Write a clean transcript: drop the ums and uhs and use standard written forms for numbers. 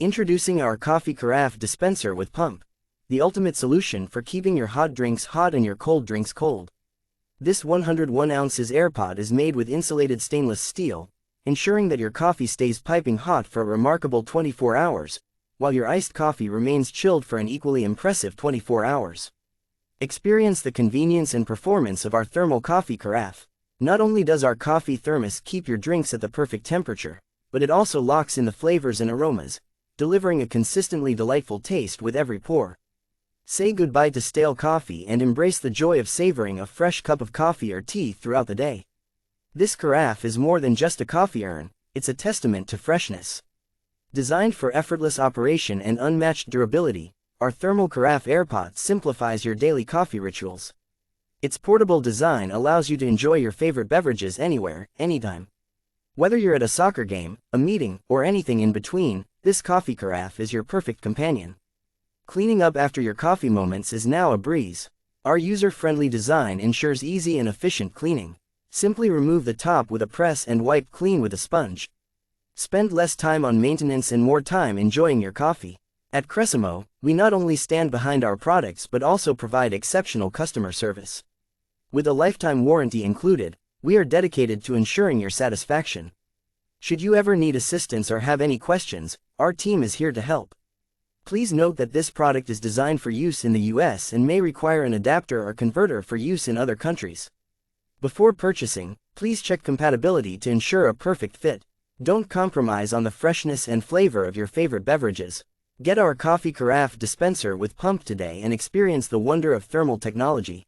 Introducing our Coffee Carafe Dispenser with Pump, the ultimate solution for keeping your hot drinks hot and your cold drinks cold. This 101 ounces AirPod is made with insulated stainless steel, ensuring that your coffee stays piping hot for a remarkable 24 hours, while your iced coffee remains chilled for an equally impressive 24 hours. Experience the convenience and performance of our thermal coffee carafe. Not only does our coffee thermos keep your drinks at the perfect temperature, but it also locks in the flavors and aromas, delivering a consistently delightful taste with every pour. Say goodbye to stale coffee and embrace the joy of savoring a fresh cup of coffee or tea throughout the day. This carafe is more than just a coffee urn, it's a testament to freshness. Designed for effortless operation and unmatched durability, our thermal carafe AirPod simplifies your daily coffee rituals. Its portable design allows you to enjoy your favorite beverages anywhere, anytime. Whether you're at a soccer game, a meeting, or anything in between, this coffee carafe is your perfect companion. Cleaning up after your coffee moments is now a breeze. Our user-friendly design ensures easy and efficient cleaning. Simply remove the top with a press and wipe clean with a sponge. Spend less time on maintenance and more time enjoying your coffee. At Cressimo, we not only stand behind our products but also provide exceptional customer service. With a lifetime warranty included, we are dedicated to ensuring your satisfaction. Should you ever need assistance or have any questions, our team is here to help. Please note that this product is designed for use in the US and may require an adapter or converter for use in other countries. Before purchasing, please check compatibility to ensure a perfect fit. Don't compromise on the freshness and flavor of your favorite beverages. Get our Coffee Carafe Dispenser with Pump today and experience the wonder of thermal technology.